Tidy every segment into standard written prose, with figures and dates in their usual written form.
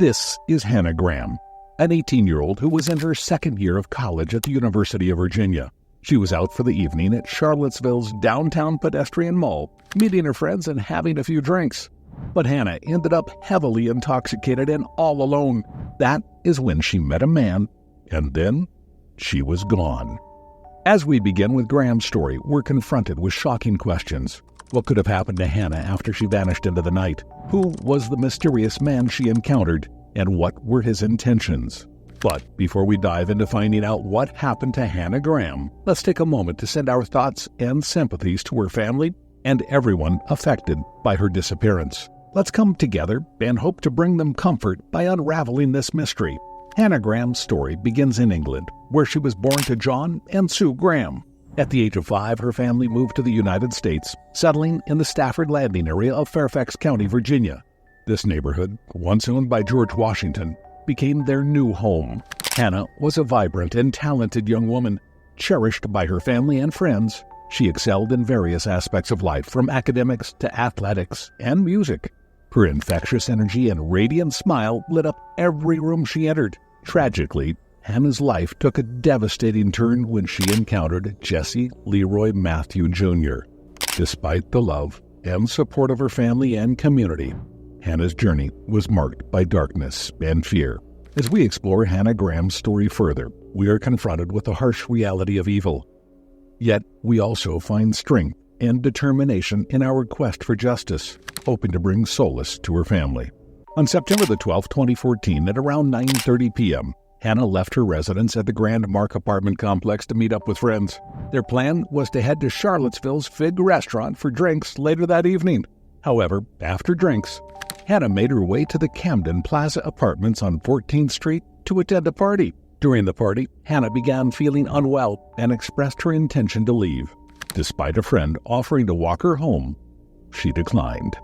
This is Hannah Graham, an 18-year-old who was in her second year of college at the University of Virginia. She was out for the evening at Charlottesville's downtown Pedestrian Mall, meeting her friends and having a few drinks. But Hannah ended up heavily intoxicated and all alone. That is when she met a man, and then she was gone. As we begin with Graham's story, we're confronted with shocking questions. What could have happened to Hannah after she vanished into the night? Who was the mysterious man she encountered? And what were his intentions? But before we dive into finding out what happened to Hannah Graham, let's take a moment to send our thoughts and sympathies to her family and everyone affected by her disappearance. Let's come together and hope to bring them comfort by unraveling this mystery. Hannah Graham's story begins in England, where she was born to John and Sue Graham. At the age of 5, her family moved to the United States, settling in the Stafford Landing area of Fairfax County, Virginia. This neighborhood, once owned by George Washington, became their new home. Hannah was a vibrant and talented young woman. Cherished by her family and friends, she excelled in various aspects of life, from academics to athletics and music. Her infectious energy and radiant smile lit up every room she entered. Tragically, Hannah's life took a devastating turn when she encountered Jesse Leroy Matthew Jr. Despite the love and support of her family and community, Hannah's journey was marked by darkness and fear. As we explore Hannah Graham's story further, we are confronted with the harsh reality of evil. Yet, we also find strength and determination in our quest for justice, hoping to bring solace to her family. On September the 12th, 2014, at around 9:30 p.m., Hannah left her residence at the Grand Mark apartment complex to meet up with friends. Their plan was to head to Charlottesville's Fig restaurant for drinks later that evening. However, after drinks, Hannah made her way to the Camden Plaza Apartments on 14th Street to attend a party. During the party, Hannah began feeling unwell and expressed her intention to leave. Despite a friend offering to walk her home, she declined.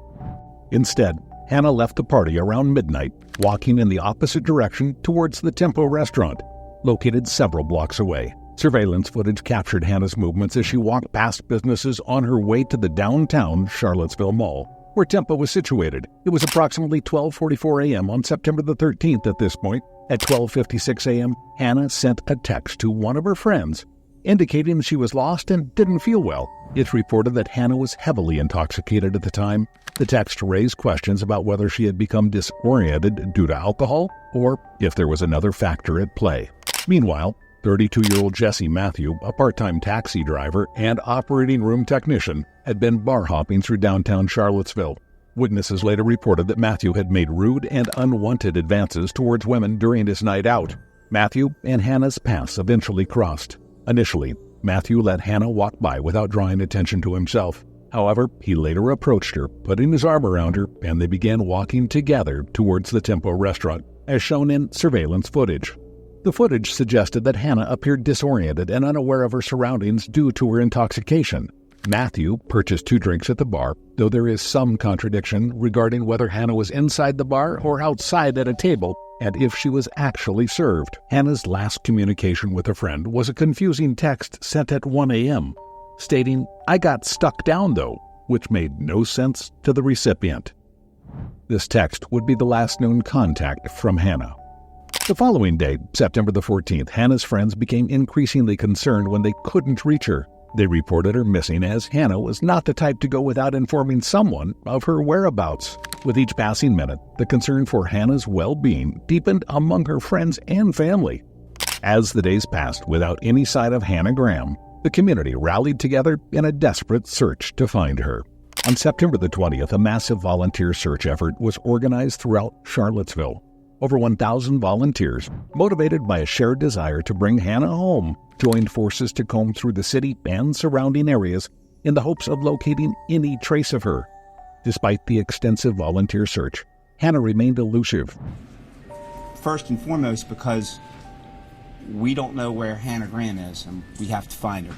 Instead, Hannah left the party around midnight, walking in the opposite direction towards the Tempo restaurant, located several blocks away. Surveillance footage captured Hannah's movements as she walked past businesses on her way to the downtown Charlottesville Mall, where Tempo was situated. It was approximately 12:44 a.m. on September the 13th at this point. At 12:56 a.m., Hannah sent a text to one of her friends, indicating she was lost and didn't feel well. It's reported that Hannah was heavily intoxicated at the time. The text raised questions about whether she had become disoriented due to alcohol or if there was another factor at play. Meanwhile, 32-year-old Jesse Matthew, a part-time taxi driver and operating room technician, had been bar hopping through downtown Charlottesville. Witnesses later reported that Matthew had made rude and unwanted advances towards women during his night out. Matthew and Hannah's paths eventually crossed. Initially, Matthew let Hannah walk by without drawing attention to himself. However, he later approached her, putting his arm around her, and they began walking together towards the Tempo restaurant, as shown in surveillance footage. The footage suggested that Hannah appeared disoriented and unaware of her surroundings due to her intoxication. Matthew purchased 2 drinks at the bar, though there is some contradiction regarding whether Hannah was inside the bar or outside at a table, and if she was actually served. Hannah's last communication with a friend was a confusing text sent at 1 a.m., stating, "I got stuck down though," which made no sense to the recipient. This text would be the last known contact from Hannah. The following day, September the 14th, Hannah's friends became increasingly concerned when they couldn't reach her. They reported her missing, as Hannah was not the type to go without informing someone of her whereabouts. With each passing minute, the concern for Hannah's well-being deepened among her friends and family. As the days passed without any sign of Hannah Graham, the community rallied together in a desperate search to find her. On September the 20th, a massive volunteer search effort was organized throughout Charlottesville. Over 1,000 volunteers, motivated by a shared desire to bring Hannah home, joined forces to comb through the city and surrounding areas in the hopes of locating any trace of her. Despite the extensive volunteer search, Hannah remained elusive. First and foremost, because we don't know where Hannah Graham is, and we have to find her.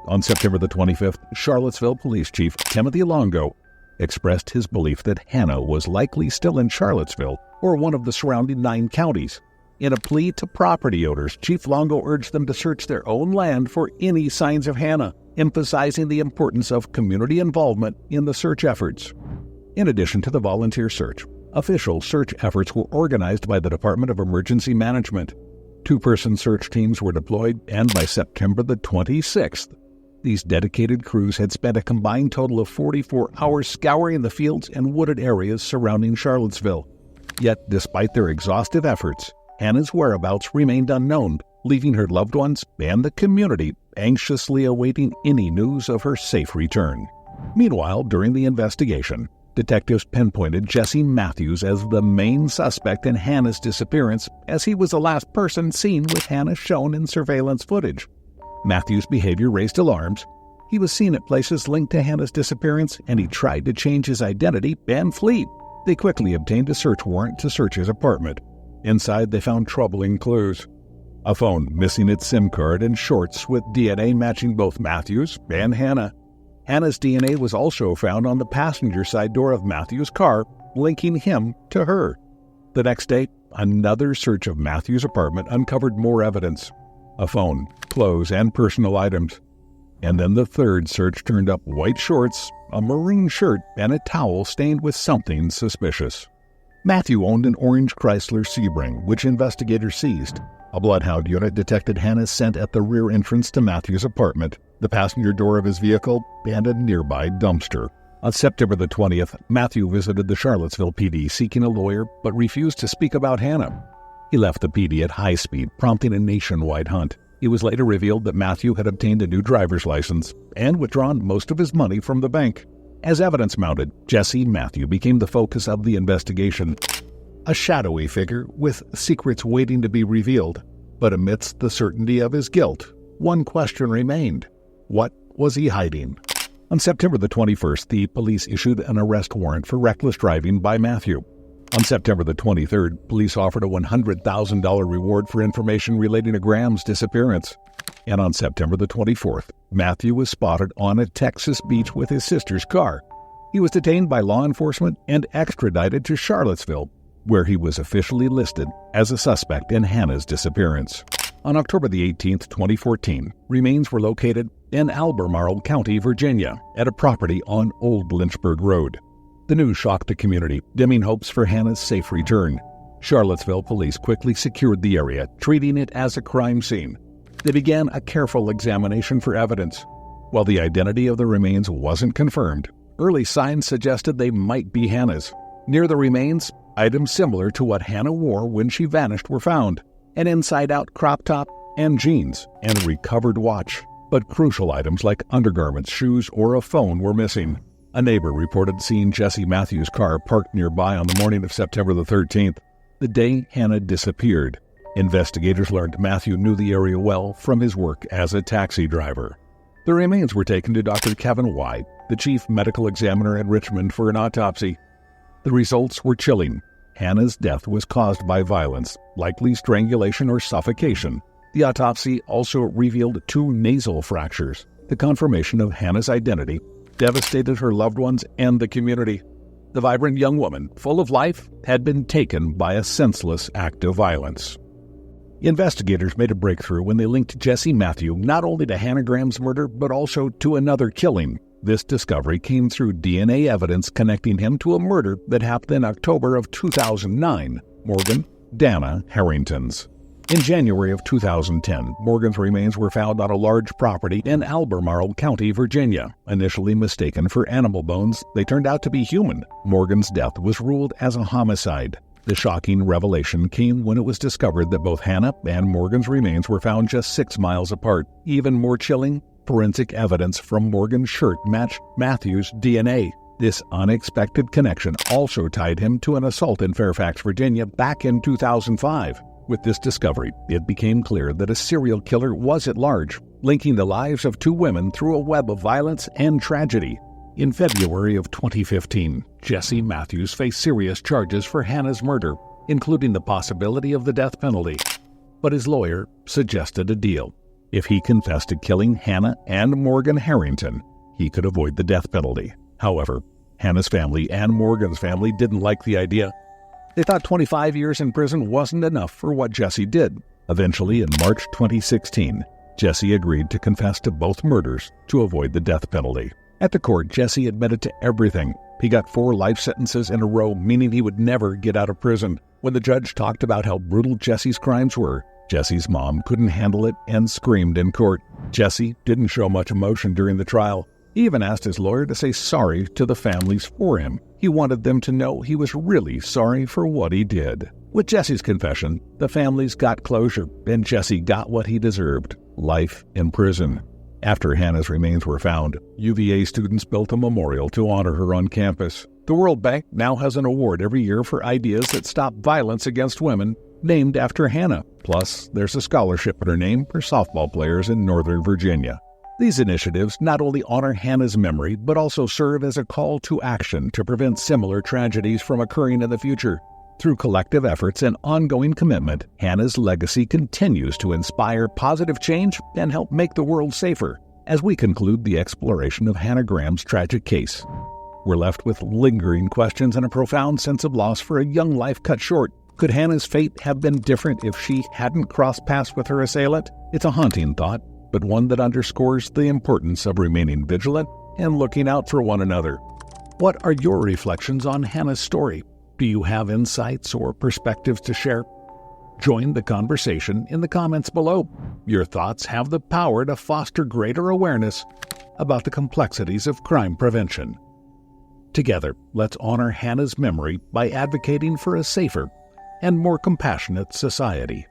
On September the 25th, Charlottesville Police Chief Timothy Longo expressed his belief that Hannah was likely still in Charlottesville or one of the surrounding 9 counties. In a plea to property owners, Chief Longo urged them to search their own land for any signs of Hannah, emphasizing the importance of community involvement in the search efforts. In addition to the volunteer search, Official search efforts were organized by the Department of Emergency Management. 2-person search teams were deployed, and by September the 26th, these dedicated crews had spent a combined total of 44 hours scouring the fields and wooded areas surrounding Charlottesville. Yet, despite their exhaustive efforts, Hannah's whereabouts remained unknown, leaving her loved ones and the community anxiously awaiting any news of her safe return. Meanwhile, during the investigation, detectives pinpointed Jesse Matthews as the main suspect in Hannah's disappearance, as he was the last person seen with Hannah shown in surveillance footage. Matthews' behavior raised alarms. He was seen at places linked to Hannah's disappearance, and he tried to change his identity and flee. They quickly obtained a search warrant to search his apartment. Inside, they found troubling clues. A phone missing its SIM card and shorts with DNA matching both Matthews and Hannah. Hannah's DNA was also found on the passenger side door of Matthews' car, linking him to her. The next day, another search of Matthews' apartment uncovered more evidence: a phone, clothes, and personal items. And then the third search turned up white shorts, a maroon shirt, and a towel stained with something suspicious. Matthew owned an orange Chrysler Sebring, which investigators seized. A bloodhound unit detected Hannah's scent at the rear entrance to Matthews' apartment, the passenger door of his vehicle, and a nearby dumpster. On September the 20th, Matthew visited the Charlottesville PD seeking a lawyer, but refused to speak about Hannah. He left the PD at high speed, prompting a nationwide hunt. It was later revealed that Matthew had obtained a new driver's license and withdrawn most of his money from the bank. As evidence mounted, Jesse Matthew became the focus of the investigation. A shadowy figure with secrets waiting to be revealed. But amidst the certainty of his guilt, one question remained: what was he hiding? On September the 21st, the police issued an arrest warrant for reckless driving by Matthew. On September the 23rd, police offered a $100,000 reward for information relating to Graham's disappearance. And on September the 24th, Matthew was spotted on a Texas beach with his sister's car. He was detained by law enforcement and extradited to Charlottesville, where he was officially listed as a suspect in Hannah's disappearance. On October the 18th, 2014, remains were located in Albemarle County, Virginia, at a property on Old Lynchburg Road. The news shocked the community, dimming hopes for Hannah's safe return. Charlottesville police quickly secured the area, treating it as a crime scene. They began a careful examination for evidence. While the identity of the remains wasn't confirmed, early signs suggested they might be Hannah's. Near the remains, items similar to what Hannah wore when she vanished were found: an inside-out crop top and jeans, and a recovered watch. But crucial items like undergarments, shoes, or a phone were missing. A neighbor reported seeing Jesse Matthews' car parked nearby on the morning of September the 13th, the day Hannah disappeared. Investigators learned Matthew knew the area well from his work as a taxi driver. The remains were taken to Dr. Kevin White, the chief medical examiner at Richmond, for an autopsy. The results were chilling. Hannah's death was caused by violence, likely strangulation or suffocation. The autopsy also revealed 2 nasal fractures. The confirmation of Hannah's identity devastated her loved ones and the community. The vibrant young woman, full of life, had been taken by a senseless act of violence. Investigators made a breakthrough when they linked Jesse Matthew not only to Hannah Graham's murder, but also to another killing. This discovery came through DNA evidence connecting him to a murder that happened in October of 2009, Morgan Dana Harrington's. In January of 2010, Morgan's remains were found on a large property in Albemarle County, Virginia. Initially mistaken for animal bones, they turned out to be human. Morgan's death was ruled as a homicide. The shocking revelation came when it was discovered that both Hannah and Morgan's remains were found just 6 miles apart. Even more chilling, forensic evidence from Morgan's shirt matched Matthews' DNA. This unexpected connection also tied him to an assault in Fairfax, Virginia back in 2005. With this discovery, it became clear that a serial killer was at large, linking the lives of 2 women through a web of violence and tragedy. In February of 2015, Jesse Matthews faced serious charges for Hannah's murder, including the possibility of the death penalty. But his lawyer suggested a deal. If he confessed to killing Hannah and Morgan Harrington, he could avoid the death penalty. However, Hannah's family and Morgan's family didn't like the idea. They thought 25 years in prison wasn't enough for what Jesse did. Eventually, in March 2016, Jesse agreed to confess to both murders to avoid the death penalty. At the court, Jesse admitted to everything. He got 4 life sentences in a row, meaning he would never get out of prison. When the judge talked about how brutal Jesse's crimes were, Jesse's mom couldn't handle it and screamed in court. Jesse didn't show much emotion during the trial. He even asked his lawyer to say sorry to the families for him. He wanted them to know he was really sorry for what he did. With Jesse's confession, the families got closure, and Jesse got what he deserved: life in prison. After Hannah's remains were found, UVA students built a memorial to honor her on campus. The World Bank now has an award every year for ideas that stop violence against women, named after Hannah. Plus, there's a scholarship in her name for softball players in Northern Virginia. These initiatives not only honor Hannah's memory, but also serve as a call to action to prevent similar tragedies from occurring in the future. Through collective efforts and ongoing commitment, Hannah's legacy continues to inspire positive change and help make the world safer. As we conclude the exploration of Hannah Graham's tragic case, we're left with lingering questions and a profound sense of loss for a young life cut short. Could Hannah's fate have been different if she hadn't crossed paths with her assailant? It's a haunting thought, but one that underscores the importance of remaining vigilant and looking out for one another. What are your reflections on Hannah's story? Do you have insights or perspectives to share? Join the conversation in the comments below. Your thoughts have the power to foster greater awareness about the complexities of crime prevention. Together, let's honor Hannah's memory by advocating for a safer and more compassionate society.